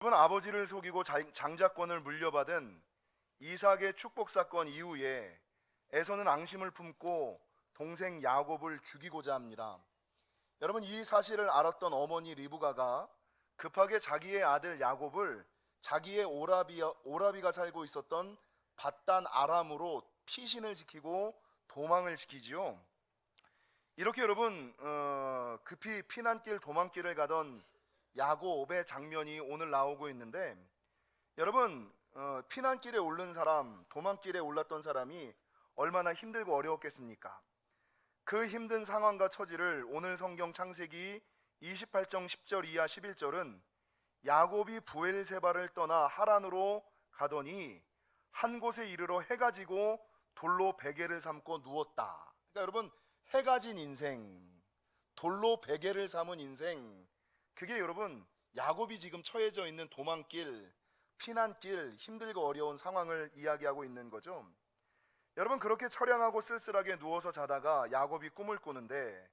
여러분, 아버지를 속이고 장자권을 물려받은 이삭의 축복 사건 이후에 에서는 앙심을 품고 동생 야곱을 죽이고자 합니다. 여러분, 이 사실을 알았던 어머니 리브가가 급하게 자기의 아들 야곱을 자기의 오라비가 살고 있었던 밧단 아람으로 피신을 시키고 도망을 시키지요. 이렇게 여러분, 급히 피난길 도망길을 가던 야곱의 장면이 오늘 나오고 있는데, 여러분, 피난길에 오른 사람, 도망길에 올랐던 사람이 얼마나 힘들고 어려웠겠습니까? 그 힘든 상황과 처지를 오늘 성경 창세기 28장 10절 이하 11절은 야곱이 부엘세바를 떠나 하란으로 가더니 한 곳에 이르러 해가 지고 돌로 베개를 삼고 누웠다. 그러니까 여러분, 해가 진 인생, 돌로 베개를 삼은 인생, 그게 여러분 야곱이 지금 처해져 있는 도망길, 피난길, 힘들고 어려운 상황을 이야기하고 있는 거죠. 여러분, 그렇게 처량하고 쓸쓸하게 누워서 자다가 야곱이 꿈을 꾸는데,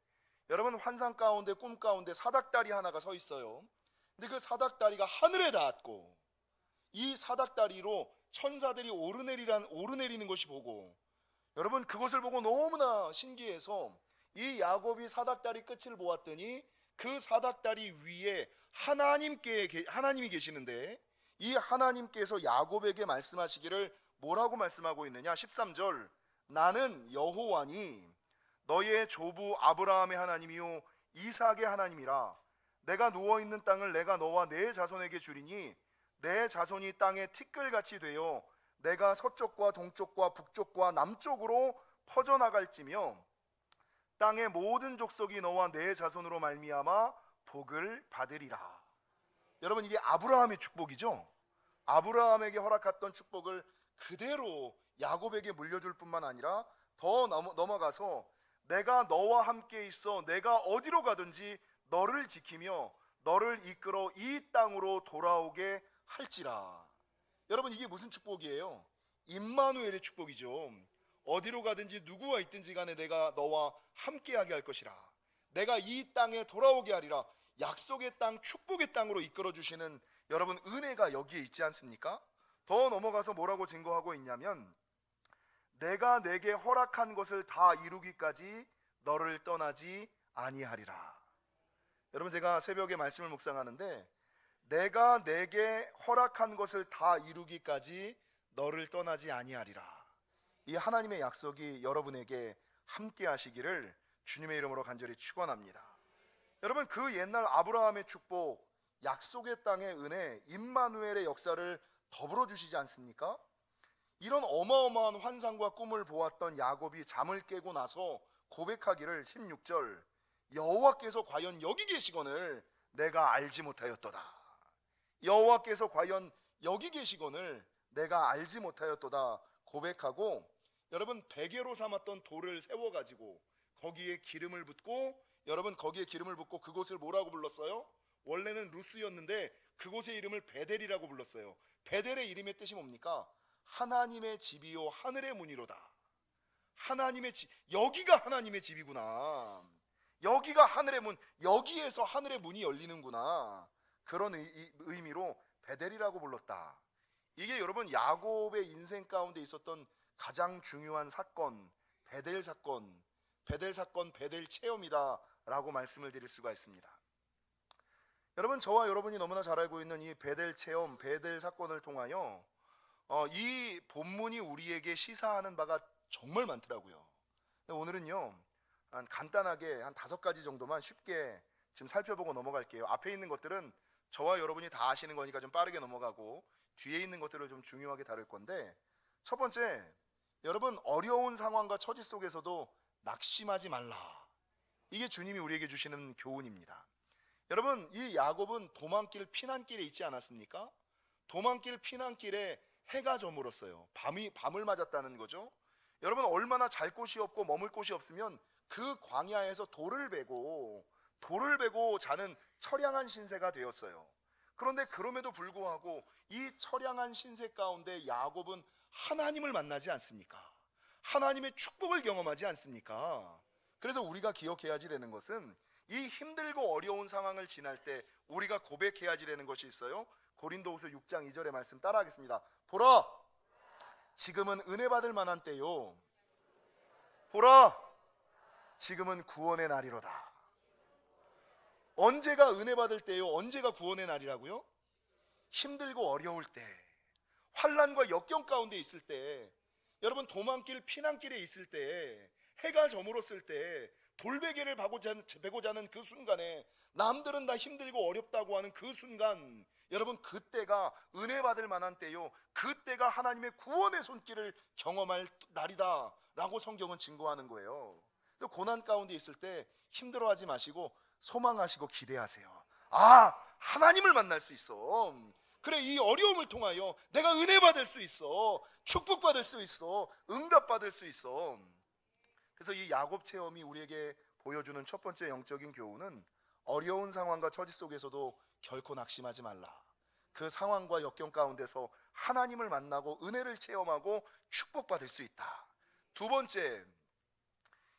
여러분, 환상 가운데, 꿈 가운데 사닥다리 하나가 서 있어요. 근데 그 사닥다리가 하늘에 닿았고, 이 사닥다리로 천사들이 오르내리는 것이 보고, 여러분, 그것을 보고 너무나 신기해서 이 야곱이 사닥다리 끝을 보았더니 그 사닥다리 위에 하나님이 계시는데, 이 하나님께서 야곱에게 말씀하시기를 뭐라고 말씀하고 있느냐? 13절, 나는 여호와니 너의 조부 아브라함의 하나님이요 이삭의 하나님이라. 내가 누워있는 땅을 내가 너와 내 자손에게 주리니 내 자손이 땅에 티끌같이 되어 내가 서쪽과 동쪽과 북쪽과 남쪽으로 퍼져나갈지며 땅의 모든 족속이 너와 내 자손으로 말미암아 복을 받으리라. 여러분, 이게 아브라함의 축복이죠. 아브라함에게 허락했던 축복을 그대로 야곱에게 물려줄 뿐만 아니라 더 넘어가서 내가 너와 함께 있어 내가 어디로 가든지 너를 지키며 너를 이끌어 이 땅으로 돌아오게 할지라. 여러분, 이게 무슨 축복이에요? 임마누엘의 축복이죠. 어디로 가든지 누구와 있든지 간에 내가 너와 함께하게 할 것이라. 내가 이 땅에 돌아오게 하리라. 약속의 땅, 축복의 땅으로 이끌어 주시는 여러분 은혜가 여기에 있지 않습니까? 더 넘어가서 뭐라고 증거하고 있냐면, 내가 내게 허락한 것을 다 이루기까지 너를 떠나지 아니하리라. 여러분, 제가 새벽에 말씀을 묵상하는데, 내가 내게 허락한 것을 다 이루기까지 너를 떠나지 아니하리라. 이 하나님의 약속이 여러분에게 함께 하시기를 주님의 이름으로 간절히 축원합니다. 여러분, 그 옛날 아브라함의 축복, 약속의 땅의 은혜, 임마누엘의 역사를 더불어 주시지 않습니까? 이런 어마어마한 환상과 꿈을 보았던 야곱이 잠을 깨고 나서 고백하기를 16절, 여호와께서 과연 여기 계시거늘 내가 알지 못하였도다. 여호와께서 과연 여기 계시거늘 내가 알지 못하였도다 고백하고, 여러분, 베개로 삼았던 돌을 세워가지고 거기에 기름을 붓고, 여러분, 거기에 기름을 붓고 그곳을 뭐라고 불렀어요? 원래는 루스였는데 그곳의 이름을 베델이라고 불렀어요. 베델의 이름의 뜻이 뭡니까? 하나님의 집이요 하늘의 문이로다. 하나님의 집, 여기가 하나님의 집이구나. 여기가 하늘의 문, 여기에서 하늘의 문이 열리는구나. 그런 의미로 베델이라고 불렀다. 이게 여러분 야곱의 인생 가운데 있었던 가장 중요한 사건, 베델 사건, 베델 체험이다 라고 말씀을 드릴 수가 있습니다. 여러분, 저와 여러분이 너무나 잘 알고 있는 이 베델 체험, 베델 사건을 통하여 이 본문이 우리에게 시사하는 바가 정말 많더라고요. 오늘은요, 간단하게 한 5가지 정도만 쉽게 지금 살펴보고 넘어갈게요. 앞에 있는 것들은 저와 여러분이 다 아시는 거니까 좀 빠르게 넘어가고, 뒤에 있는 것들을 좀 중요하게 다룰 건데, 첫 번째, 여러분, 어려운 상황과 처지 속에서도 낙심하지 말라. 이게 주님이 우리에게 주시는 교훈입니다. 여러분, 이 야곱은 도망길, 피난길에 있지 않았습니까? 도망길, 피난길에 해가 저물었어요. 밤을 맞았다는 거죠. 여러분, 얼마나 잘 곳이 없고 머물 곳이 없으면 그 광야에서 돌을 베고 자는 처량한 신세가 되었어요. 그런데 그럼에도 불구하고 이 처량한 신세 가운데 야곱은 하나님을 만나지 않습니까? 하나님의 축복을 경험하지 않습니까? 그래서 우리가 기억해야지 되는 것은, 이 힘들고 어려운 상황을 지날 때 우리가 고백해야지 되는 것이 있어요. 고린도후서 6장 2절의 말씀 따라하겠습니다. 보라, 지금은 은혜 받을 만한 때요. 보라, 지금은 구원의 날이로다. 언제가 은혜 받을 때요? 언제가 구원의 날이라고요? 힘들고 어려울 때, 환난과 역경 가운데 있을 때, 여러분 도망길 피난길에 있을 때, 해가 저물었을 때, 돌베개를 베고 자는 그 순간에, 남들은 다 힘들고 어렵다고 하는 그 순간, 여러분 그때가 은혜 받을 만한 때요, 그때가 하나님의 구원의 손길을 경험할 날이다 라고 성경은 증거하는 거예요. 그래서 고난 가운데 있을 때 힘들어하지 마시고 소망하시고 기대하세요. 아, 하나님을 만날 수 있어. 그래, 이 어려움을 통하여 내가 은혜 받을 수 있어, 축복받을 수 있어, 응답받을 수 있어. 그래서 이 야곱 체험이 우리에게 보여주는 첫 번째 영적인 교훈은, 어려운 상황과 처지 속에서도 결코 낙심하지 말라. 그 상황과 역경 가운데서 하나님을 만나고 은혜를 체험하고 축복받을 수 있다. 두 번째,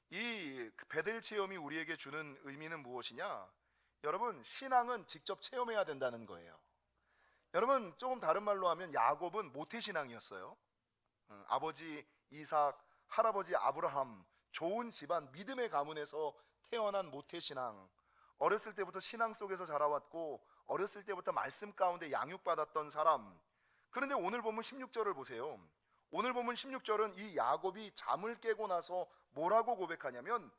이 베델 체험이 우리에게 주는 의미는 무엇이냐? 여러분, 신앙은 직접 체험해야 된다는 거예요. 여러분, 조금 다른 말로 하면 야곱은 모태신앙이었어요. 아버지 이삭, 할아버지 아브라함, 좋은 집안 믿음의 가문에서 태어난 모태신앙. 어렸을 때부터 신앙 속에서 자라왔고 어렸을 때부터 말씀 가운데 양육받았던 사람. 그런데 오늘 본문 16절을 보세요. 오늘 본문 16절은 이 야곱이 잠을 깨고 나서 뭐라고 고백하냐면,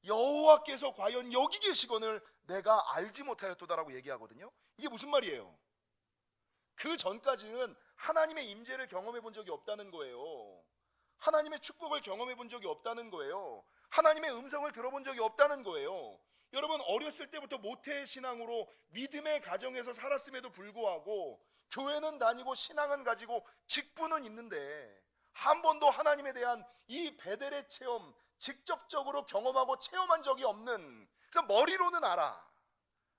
여호와께서 과연 여기 계시거늘 내가 알지 못하였도다라고 얘기하거든요. 이게 무슨 말이에요? 그 전까지는 하나님의 임재를 경험해 본 적이 없다는 거예요. 하나님의 축복을 경험해 본 적이 없다는 거예요. 하나님의 음성을 들어본 적이 없다는 거예요. 여러분, 어렸을 때부터 모태신앙으로 믿음의 가정에서 살았음에도 불구하고 교회는 다니고 신앙은 가지고 직분은 있는데 한 번도 하나님에 대한 이 베델의 체험, 직접적으로 경험하고 체험한 적이 없는, 그래서 머리로는 알아.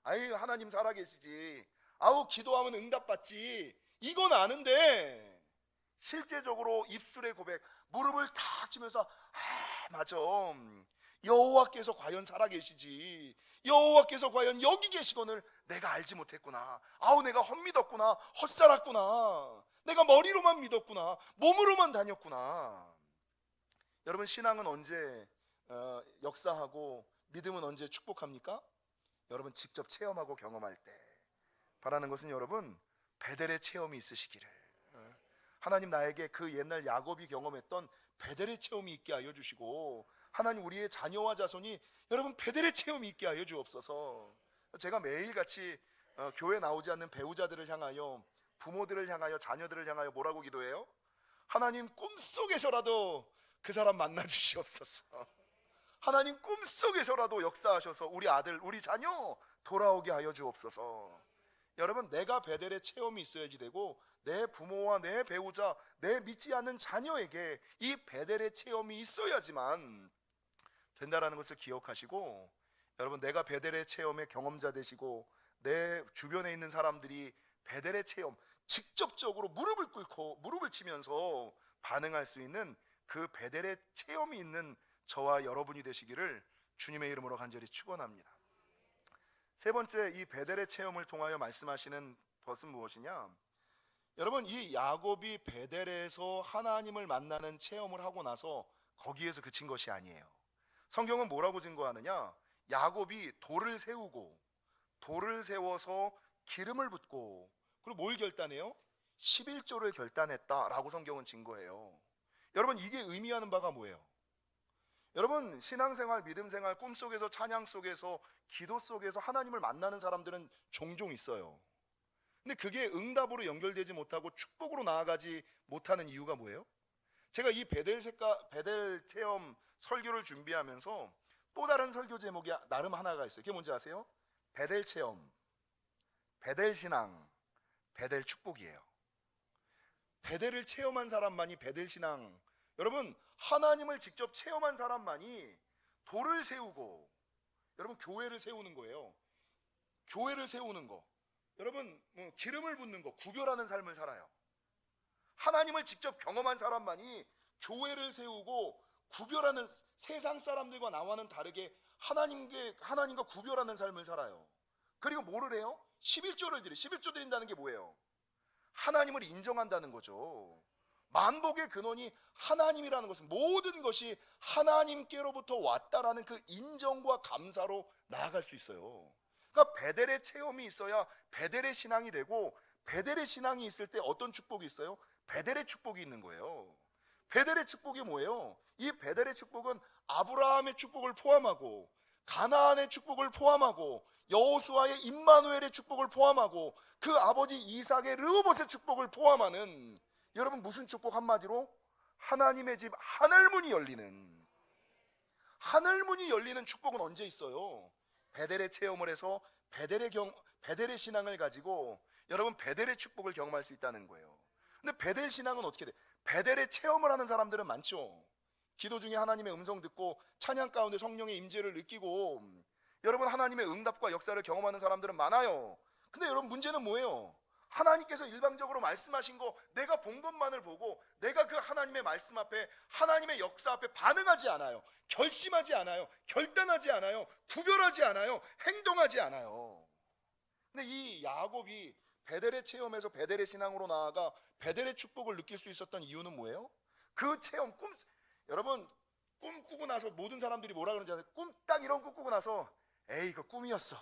아이, 하나님 살아계시지, 아우 기도하면 응답받지, 이건 아는데 실제적으로 입술의 고백, 무릎을 탁 치면서 맞아, 여호와께서 과연 살아계시지, 여호와께서 과연 여기 계시거늘 내가 알지 못했구나, 아우 내가 헛믿었구나, 헛살았구나, 내가 머리로만 믿었구나, 몸으로만 다녔구나. 여러분, 신앙은 언제 역사하고 믿음은 언제 축복합니까? 여러분, 직접 체험하고 경험할 때. 바라는 것은 여러분, 베델의 체험이 있으시기를, 하나님 나에게 그 옛날 야곱이 경험했던 베델의 체험이 있게 하여 주시고, 하나님 우리의 자녀와 자손이 여러분 베델의 체험이 있게 하여 주옵소서. 제가 매일같이 교회 나오지 않는 배우자들을 향하여, 부모들을 향하여, 자녀들을 향하여 뭐라고 기도해요? 하나님 꿈속에서라도 그 사람 만나 주시옵소서. 하나님 꿈속에서라도 역사하셔서 우리 아들, 우리 자녀 돌아오게 하여 주옵소서. 여러분, 내가 베델의 체험이 있어야지 되고, 내 부모와 내 배우자, 내 믿지 않는 자녀에게 이 베델의 체험이 있어야지만 된다라는 것을 기억하시고, 여러분, 내가 베델의 체험의 경험자 되시고 내 주변에 있는 사람들이 베델의 체험, 직접적으로 무릎을 꿇고 무릎을 치면서 반응할 수 있는 그 베델의 체험이 있는 저와 여러분이 되시기를 주님의 이름으로 간절히 축원합니다. 세 번째, 이 베델의 체험을 통하여 말씀하시는 것은 무엇이냐? 여러분, 이 야곱이 베델에서 하나님을 만나는 체험을 하고 나서 거기에서 그친 것이 아니에요. 성경은 뭐라고 증거하느냐? 야곱이 돌을 세워서 기름을 붓고, 그리고 뭘 결단해요? 11조를 결단했다라고 성경은 증거해요. 여러분, 이게 의미하는 바가 뭐예요? 여러분, 신앙생활, 믿음생활, 꿈속에서, 찬양 속에서, 기도 속에서 하나님을 만나는 사람들은 종종 있어요. 근데 그게 응답으로 연결되지 못하고 축복으로 나아가지 못하는 이유가 뭐예요? 제가 이 베델 체험 설교를 준비하면서 또 다른 설교 제목이 나름 하나가 있어요. 그게 뭔지 아세요? 베델 체험, 베델 신앙, 베델 축복이에요. 베델을 체험한 사람만이 베델 신앙, 여러분 하나님을 직접 체험한 사람만이 돌을 세우고, 여러분 교회를 세우는 거예요. 교회를 세우는 거, 여러분 기름을 붓는 거, 구별하는 삶을 살아요. 하나님을 직접 경험한 사람만이 교회를 세우고 구별하는, 세상 사람들과 나와는 다르게 하나님과 구별하는 삶을 살아요. 그리고 뭐를 해요? 11조를 드려. 11조 드린다는 게 뭐예요? 하나님을 인정한다는 거죠. 만복의 근원이 하나님이라는 것은 모든 것이 하나님께로부터 왔다라는 그 인정과 감사로 나아갈 수 있어요. 그러니까 베델의 체험이 있어야 베델의 신앙이 되고, 베델의 신앙이 있을 때 어떤 축복이 있어요? 베델의 축복이 있는 거예요. 베델의 축복이 뭐예요? 이 베델의 축복은 아브라함의 축복을 포함하고, 가나안의 축복을 포함하고, 여호수아의 임마누엘의 축복을 포함하고, 그 아버지 이삭의 르호봇의 축복을 포함하는, 여러분 무슨 축복? 한마디로 하나님의 집 하늘문이 열리는, 하늘문이 열리는 축복은 언제 있어요? 베델의 체험을 해서 베델의 신앙을 가지고 여러분 베델의 축복을 경험할 수 있다는 거예요. 근데 베델 신앙은 어떻게 돼? 베델의 체험을 하는 사람들은 많죠. 기도 중에 하나님의 음성 듣고 찬양 가운데 성령의 임재를 느끼고 여러분 하나님의 응답과 역사를 경험하는 사람들은 많아요. 근데 여러분 문제는 뭐예요? 하나님께서 일방적으로 말씀하신 거 내가 본 것만을 보고 내가 그 하나님의 말씀 앞에, 하나님의 역사 앞에 반응하지 않아요. 결심하지 않아요. 결단하지 않아요. 구별하지 않아요. 행동하지 않아요. 근데 이 야곱이 베델의 체험에서 베델의 신앙으로 나아가 베델의 축복을 느낄 수 있었던 이유는 뭐예요? 그 체험, 여러분 꿈 꾸고 나서 모든 사람들이 뭐라 그러는지 아세요? 딱 이런 꿈 꾸고 나서 에이 그거 꿈이었어.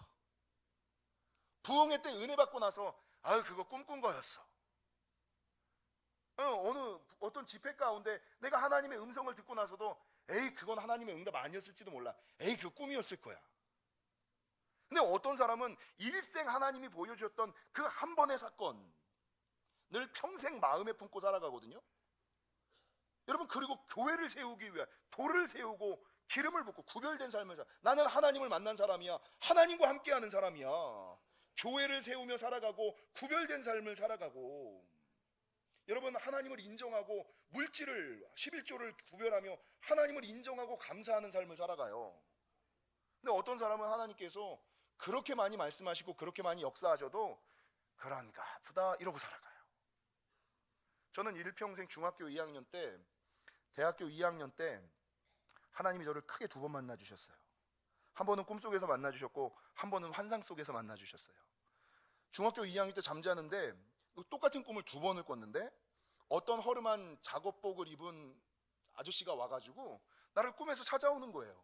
부흥회 때 은혜 받고 나서 아유 그거 꿈꾼 거였어. 어떤 집회 가운데 내가 하나님의 음성을 듣고 나서도 에이 그건 하나님의 응답 아니었을지도 몰라. 에이 그거 꿈이었을 거야. 근데 어떤 사람은 일생 하나님이 보여주셨던 그 한 번의 사건 늘 평생 마음에 품고 살아가거든요. 여러분 그리고 교회를 세우기 위해 돌을 세우고 기름을 붓고 구별된 삶을 살아. 나는 하나님을 만난 사람이야. 하나님과 함께하는 사람이야. 교회를 세우며 살아가고 구별된 삶을 살아가고, 여러분 하나님을 인정하고 물질을 11조를 구별하며 하나님을 인정하고 감사하는 삶을 살아가요. 근데 어떤 사람은 하나님께서 그렇게 많이 말씀하시고 그렇게 많이 역사하셔도 그런가 아프다 이러고 살아가요. 저는 일평생 중학교 2학년 때, 대학교 2학년 때 하나님이 저를 크게 두 번 만나 주셨어요. 한 번은 꿈속에서 만나 주셨고 한 번은 환상 속에서 만나 주셨어요. 중학교 2학년 때 잠자는데 똑같은 꿈을 두 번을 꿨는데 어떤 허름한 작업복을 입은 아저씨가 와가지고 나를 꿈에서 찾아오는 거예요.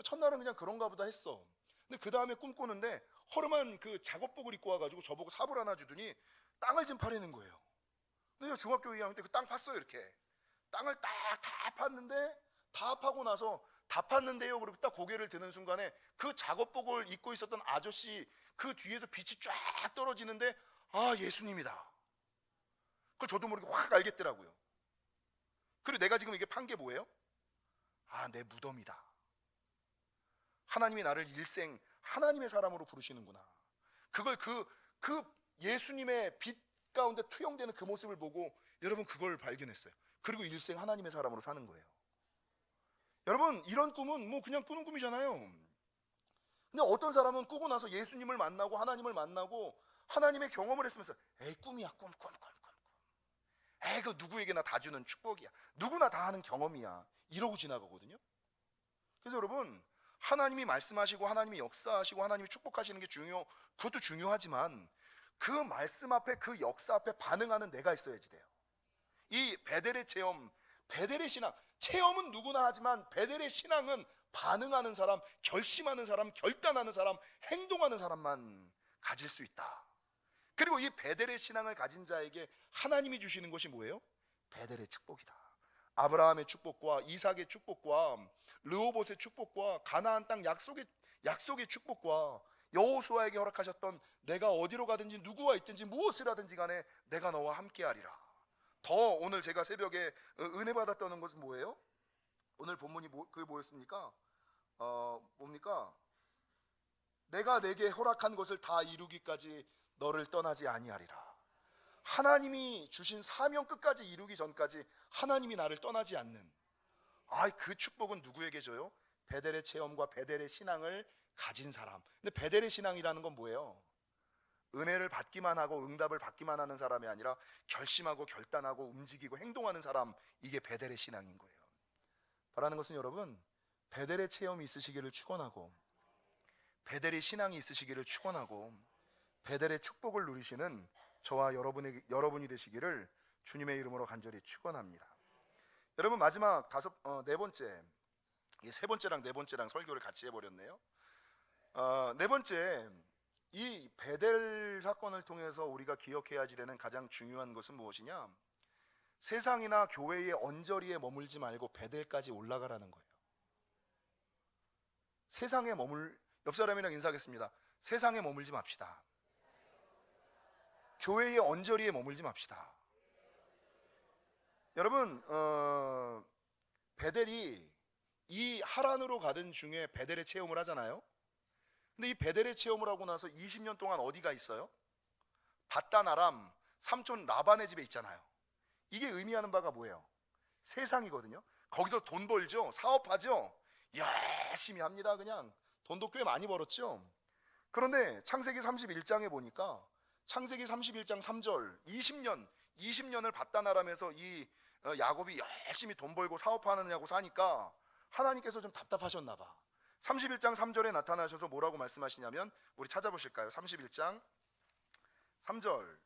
첫날은 그냥 그런가 보다 했어. 근데 그 다음에 꿈꾸는데 허름한 그 작업복을 입고 와가지고 저보고 삽을 하나 주더니 땅을 좀 파려는 거예요. 근데 제가 중학교 2학년 때 그 땅 팠어요. 이렇게 땅을 딱 다 팠는데, 다 파고 나서 다 팠는데요 그리고 딱 고개를 드는 순간에 그 작업복을 입고 있었던 아저씨 그 뒤에서 빛이 쫙 떨어지는데 아 예수님이다. 그걸 저도 모르게 확 알겠더라고요. 그리고 내가 지금 이게 판 게 뭐예요? 아 내 무덤이다. 하나님이 나를 일생 하나님의 사람으로 부르시는구나. 그걸 그 예수님의 빛 가운데 투영되는 그 모습을 보고 여러분 그걸 발견했어요. 그리고 일생 하나님의 사람으로 사는 거예요. 여러분 이런 꿈은 뭐 그냥 꾸는 꿈이잖아요. 근데 어떤 사람은 꾸고 나서 예수님을 만나고 하나님을 만나고 하나님의 경험을 했으면서 에이 꿈이야 꿈. 에이 그 누구에게나 다 주는 축복이야. 누구나 다 하는 경험이야. 이러고 지나가거든요. 그래서 여러분 하나님이 말씀하시고 하나님이 역사하시고 하나님이 축복하시는 게 그것도 중요하지만 그 말씀 앞에 그 역사 앞에 반응하는 내가 있어야지 돼요. 이 베델의 체험, 베델의 신앙, 체험은 누구나 하지만 베델의 신앙은 반응하는 사람, 결심하는 사람, 결단하는 사람, 행동하는 사람만 가질 수 있다. 그리고 이 베델의 신앙을 가진 자에게 하나님이 주시는 것이 뭐예요? 베델의 축복이다. 아브라함의 축복과 이삭의 축복과 르호봇의 축복과 가나안 땅 약속의 축복과 여호수아에게 허락하셨던 내가 어디로 가든지 누구와 있든지 무엇을 하든지 간에 내가 너와 함께하리라. 더 오늘 제가 새벽에 은혜 받았다는 것은 뭐예요? 오늘 본문이 그게 뭐였습니까? 뭡니까? 내가 내게 허락한 것을 다 이루기까지 너를 떠나지 아니하리라. 하나님이 주신 사명 끝까지 이루기 전까지 하나님이 나를 떠나지 않는 그 축복은 누구에게 줘요? 베델의 체험과 베델의 신앙을 가진 사람. 근데 베델의 신앙이라는 건 뭐예요? 은혜를 받기만 하고 응답을 받기만 하는 사람이 아니라 결심하고 결단하고 움직이고 행동하는 사람, 이게 베델의 신앙인 거예요. 바라는 것은 여러분 베델의 체험이 있으시기를 축원하고 베델의 신앙이 있으시기를 축원하고 베델의 축복을 누리시는 저와 여러분이 되시기를 주님의 이름으로 간절히 축원합니다. 여러분, 마지막 네 번째, 이게 세 번째랑 네 번째랑 설교를 같이 해버렸네요. 네 번째, 이 베델 사건을 통해서 우리가 기억해야 되는 가장 중요한 것은 무엇이냐? 세상이나 교회의 언저리에 머물지 말고 베델까지 올라가라는 거예요. 옆 사람이랑 인사하겠습니다. 세상에 머물지 맙시다. 교회의 언저리에 머물지 맙시다. 여러분, 베델이 이 하란으로 가던 중에 베델의 체험을 하잖아요. 근데 이 베델의 체험을 하고 나서 20년 동안 어디가 있어요? 바단 아람 삼촌 라반의 집에 있잖아요. 이게 의미하는 바가 뭐예요? 세상이거든요. 거기서 돈 벌죠. 사업하죠. 열심히 합니다. 그냥 돈도 꽤 많이 벌었죠. 그런데 창세기 31장에 보니까 창세기 31장 3절 20년을 바단 아람에서 이 야곱이 열심히 돈 벌고 사업하느냐고 사니까 하나님께서 좀 답답하셨나 봐. 31장 3절에 나타나셔서 뭐라고 말씀하시냐면, 우리 찾아보실까요? 31장 3절.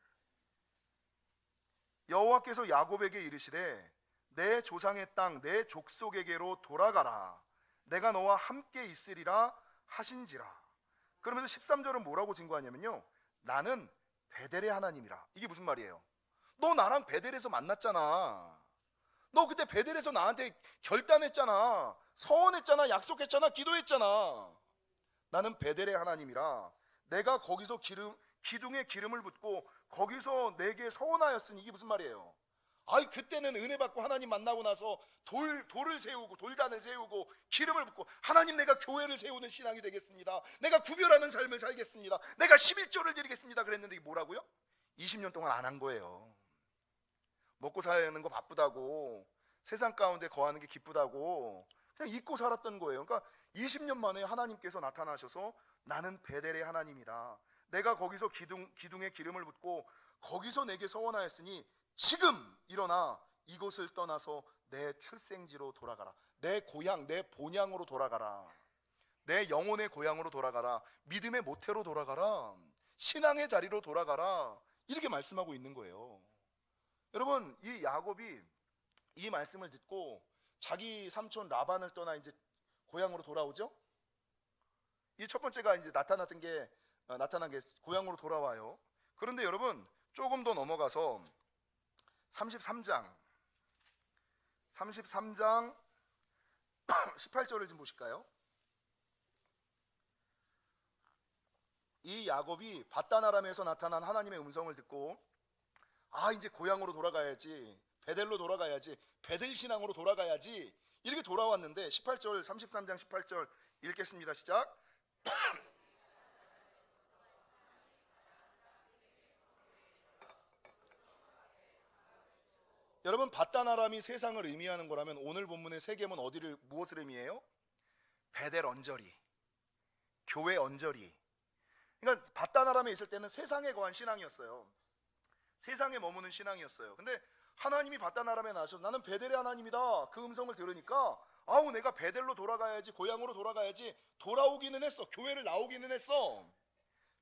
여호와께서 야곱에게 이르시되 내 조상의 땅 내 족속에게로 돌아가라. 내가 너와 함께 있으리라 하신지라. 그러면서 13절은 뭐라고 증거하냐면요, 나는 베델의 하나님이라. 이게 무슨 말이에요? 너 나랑 베델에서 만났잖아. 너 그때 베델에서 나한테 결단했잖아. 서원했잖아. 약속했잖아. 기도했잖아. 나는 베델의 하나님이라. 내가 거기서 기둥에 기름을 붓고 거기서 내게 서원하였으니. 이게 무슨 말이에요? 그때는 은혜 받고 하나님 만나고 나서 돌을 세우고 돌단을 세우고 기름을 붓고, 하나님 내가 교회를 세우는 신앙이 되겠습니다. 내가 구별하는 삶을 살겠습니다. 내가 11조를 드리겠습니다. 그랬는데 이게 뭐라고요? 20년 동안 안 한 거예요. 먹고 사는 거 바쁘다고, 세상 가운데 거하는 게 기쁘다고 그냥 잊고 살았던 거예요. 그러니까 20년 만에 하나님께서 나타나셔서 나는 베델의 하나님이다. 내가 거기서 기둥에 기름을 붓고 거기서 내게 서원하였으니 지금 일어나 이곳을 떠나서 내 출생지로 돌아가라. 내 고향, 내 본향으로 돌아가라. 내 영혼의 고향으로 돌아가라. 믿음의 모태로 돌아가라. 신앙의 자리로 돌아가라. 이렇게 말씀하고 있는 거예요. 여러분, 이 야곱이 이 말씀을 듣고 자기 삼촌 라반을 떠나 이제 고향으로 돌아오죠. 이 첫 번째가 이제 나타난 게 고향으로 돌아와요. 그런데 여러분, 조금 더 넘어가서 33장 18절을 좀 보실까요? 이 야곱이 바단 아람에서 나타난 하나님의 음성을 듣고 이제 고향으로 돌아가야지, 베델로 돌아가야지, 베델 신앙으로 돌아가야지, 이렇게 돌아왔는데 18절, 33장 18절 읽겠습니다. 시작. 여러분, 바단 아람이 세상을 의미하는 거라면 오늘 본문의 세겜은 무엇을 의미해요? 베델 언저리, 교회 언저리. 그러니까 바단 아람에 있을 때는 세상에 거한 신앙이었어요. 세상에 머무는 신앙이었어요. 근데 하나님이 바단 아람에 나셔서 나는 베델의 하나님이다, 그 음성을 들으니까 내가 베델로 돌아가야지, 고향으로 돌아가야지. 돌아오기는 했어. 교회를 나오기는 했어.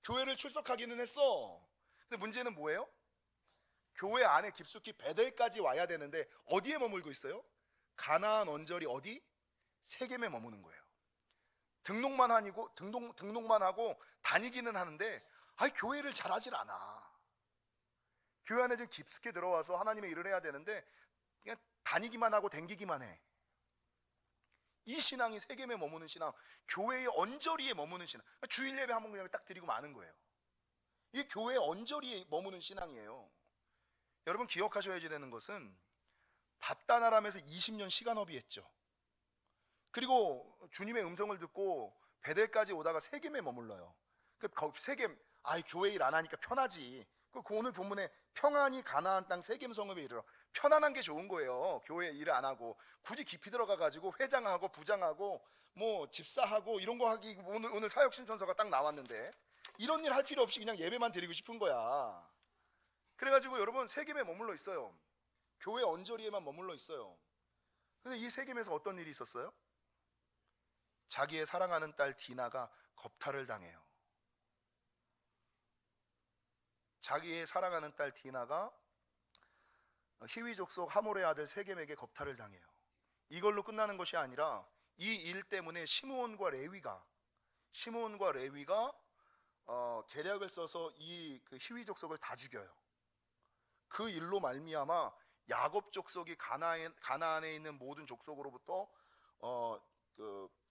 교회를 출석하기는 했어. 근데 문제는 뭐예요? 교회 안에 깊숙이 베델까지 와야 되는데 어디에 머물고 있어요? 가나안 언저리 어디? 세겜에 머무는 거예요. 등록만 하고 다니기는 하는데 교회를 잘하질 않아. 교회 안에 좀 깊숙이 들어와서 하나님의 일을 해야 되는데 그냥 다니기만 하고 댕기기만 해. 이 신앙이 세겜에 머무는 신앙, 교회의 언저리에 머무는 신앙. 주일 예배 한번 그냥 딱 드리고 마는 거예요. 이게 교회의 언저리에 머무는 신앙이에요. 여러분, 기억하셔야 되는 것은 바단 아람에서 20년 시간업이 했죠. 그리고 주님의 음성을 듣고 베델까지 오다가 세겜에 머물러요. 세겜, 교회 일 안 하니까 편하지. 오늘 본문에 평안히 가나안 땅 세겜 성읍에 이르러. 편안한 게 좋은 거예요. 교회 일을 안 하고 굳이 깊이 들어가 가지고 회장하고 부장하고 뭐 집사하고 이런 거 하기, 오늘 사역 신천서가 딱 나왔는데 이런 일 할 필요 없이 그냥 예배만 드리고 싶은 거야. 그래가지고 여러분, 세겜에 머물러 있어요. 교회 언저리에만 머물러 있어요. 근데 이 세겜에서 어떤 일이 있었어요? 자기의 사랑하는 딸 디나가 겁탈을 당해요. 자기의 사랑하는 딸 디나가 히위 족속 하몰의 아들 세겜에게 겁탈을 당해요. 이걸로 끝나는 것이 아니라 이 일 때문에 시므온과 레위가 계략을 써서 이 히위 족속을 다 죽여요. 그 일로 말미암아 야곱 족속이 가나안에 있는 모든 족속으로부터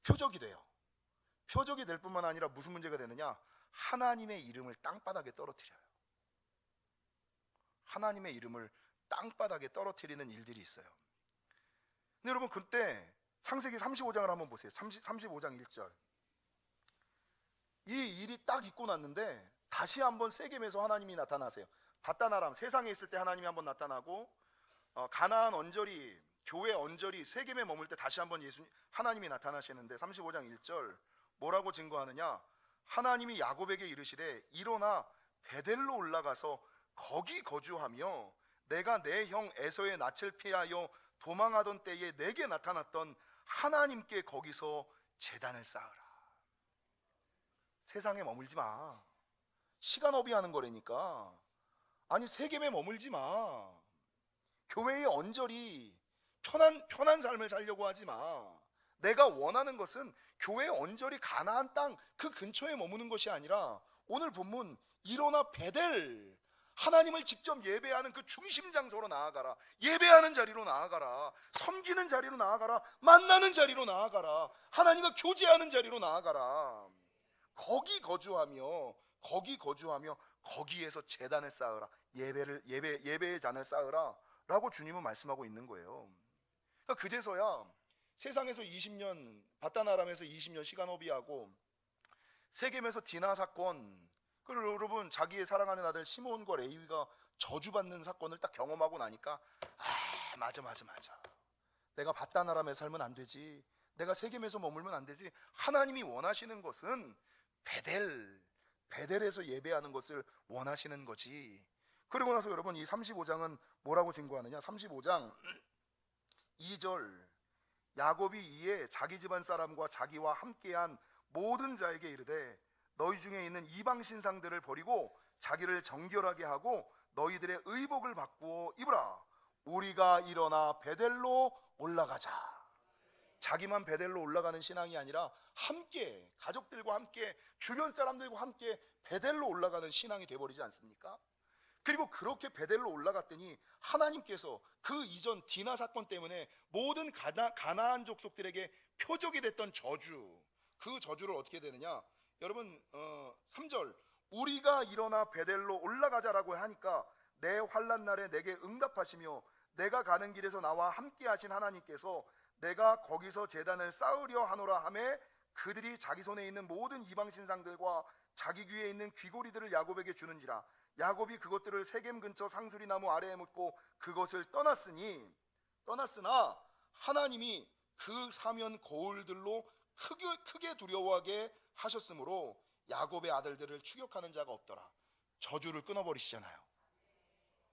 표적이 돼요. 표적이 될 뿐만 아니라 무슨 문제가 되느냐? 하나님의 이름을 땅바닥에 떨어뜨려요. 하나님의 이름을 땅바닥에 떨어뜨리는 일들이 있어요. 근데 여러분, 그때 창세기 35장을 한번 보세요. 35장 1절. 이 일이 딱 있고 났는데 다시 한번 세겜에서 하나님이 나타나세요. 바다나람, 세상에 있을 때 하나님이 한번 나타나고, 가나안 언저리, 교회 언저리 세겜에 머물 때 다시 한번 하나님이 나타나시는데 35장 1절 뭐라고 증거하느냐? 하나님이 야곱에게 이르시되 일어나 베델로 올라가서 거기 거주하며 내가 내 형 에서의 낯을 피하여 도망하던 때에 내게 나타났던 하나님께 거기서 제단을 쌓으라. 세상에 머물지 마. 시간 허비하는 거라니까. 아니, 세겜에 머물지 마. 교회의 언저리 편한 삶을 살려고 하지 마. 내가 원하는 것은 교회의 언저리 가나안 땅 그 근처에 머무는 것이 아니라 오늘 본문 일어나 베델, 하나님을 직접 예배하는 그 중심 장소로 나아가라. 예배하는 자리로 나아가라. 섬기는 자리로 나아가라. 만나는 자리로 나아가라. 하나님과 교제하는 자리로 나아가라. 거기 거주하며 거기에서 제단을 쌓으라. 예배의 잔을 쌓으라 라고 주님은 말씀하고 있는 거예요. 그러니까 그제서야 세상에서 20년, 바다나람에서 20년 시간 허비하고 세겜에서 디나 사건, 그리고 여러분 자기의 사랑하는 아들 시므온과 레위가 저주받는 사건을 딱 경험하고 나니까 맞아. 내가 바다나람에 살면 안 되지. 내가 세겜에서 머물면 안 되지. 하나님이 원하시는 것은 베델에서 예배하는 것을 원하시는 거지. 그리고 나서 여러분 이 35장은 뭐라고 증거하느냐? 35장 2절 야곱이 이에 자기 집안 사람과 자기와 함께한 모든 자에게 이르되 너희 중에 있는 이방 신상들을 버리고 자기를 정결하게 하고 너희들의 의복을 바꾸어 입으라. 우리가 일어나 베델로 올라가자. 자기만 베델로 올라가는 신앙이 아니라 함께, 가족들과 함께, 주변 사람들과 함께 베델로 올라가는 신앙이 돼버리지 않습니까? 그리고 그렇게 베델로 올라갔더니 하나님께서 그 이전 디나 사건 때문에 모든 가나안 족속들에게 표적이 됐던 저주, 그 저주를 어떻게 되느냐? 여러분 3절 우리가 일어나 베델로 올라가자라고 하니까 내 환난 날에 내게 응답하시며 내가 가는 길에서 나와 함께 하신 하나님께서 내가 거기서 제단을 쌓으려 하노라 하매 그들이 자기 손에 있는 모든 이방 신상들과 자기 귀에 있는 귀고리들을 야곱에게 주는지라. 야곱이 그것들을 세겜 근처 상수리 나무 아래에 묻고 그것을 떠났으나 하나님이 그 사면 거울들로 크게 두려워하게 하셨으므로 야곱의 아들들을 추격하는 자가 없더라. 저주를 끊어버리시잖아요.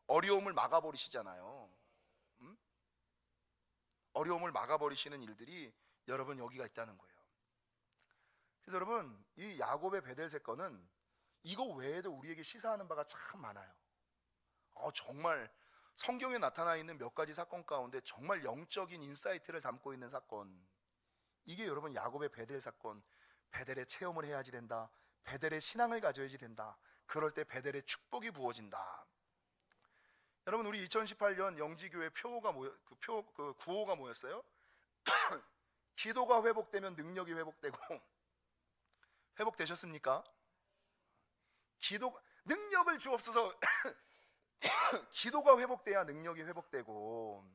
어려움을 막아버리시잖아요. 어려움을 막아버리시는 일들이 여러분 여기가 있다는 거예요. 그래서 여러분 이 야곱의 베델 사건은 이거 외에도 우리에게 시사하는 바가 참 많아요. 정말 성경에 나타나 있는 몇 가지 사건 가운데 정말 영적인 인사이트를 담고 있는 사건, 이게 여러분 야곱의 베델 사건. 베델의 체험을 해야지 된다. 베델의 신앙을 가져야지 된다. 그럴 때 베델의 축복이 부어진다. 여러분 우리 2018년 영지교회 구호가 뭐였어요? 기도가 회복되면 능력이 회복되고. 회복되셨습니까? 능력을 주옵소서. 기도가 회복돼야 능력이 회복되고,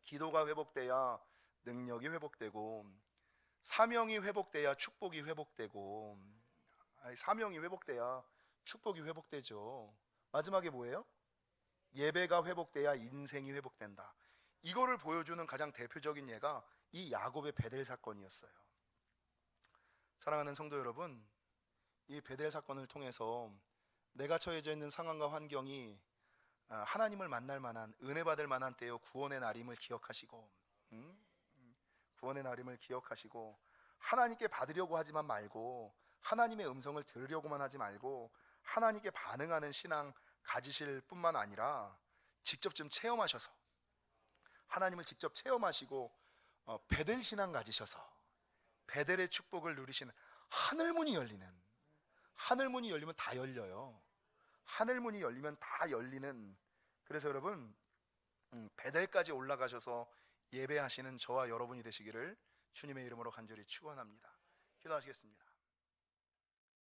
기도가 회복돼야 능력이 회복되고, 사명이 회복돼야 축복이 회복되고, 사명이 회복돼야 축복이 회복되죠. 마지막에 뭐예요? 예배가 회복돼야 인생이 회복된다. 이거를 보여주는 가장 대표적인 예가 이 야곱의 베델 사건이었어요. 사랑하는 성도 여러분, 이 베델 사건을 통해서 내가 처해져 있는 상황과 환경이 하나님을 만날 만한, 은혜 받을 만한 때요 구원의 날임을 기억하시고, 구원의 날임을 기억하시고, 하나님께 받으려고 하지만 말고, 하나님의 음성을 들으려고만 하지 말고 하나님께 반응하는 신앙, 가지실 뿐만 아니라 직접 좀 체험하셔서 하나님을 직접 체험하시고 베델 신앙 가지셔서 베델의 축복을 누리시는, 하늘문이 열리는, 하늘문이 열리면 다 열려요. 하늘문이 열리면 다 열리는, 그래서 여러분 베델까지 올라가셔서 예배하시는 저와 여러분이 되시기를 주님의 이름으로 간절히 축원합니다. 기도하시겠습니다.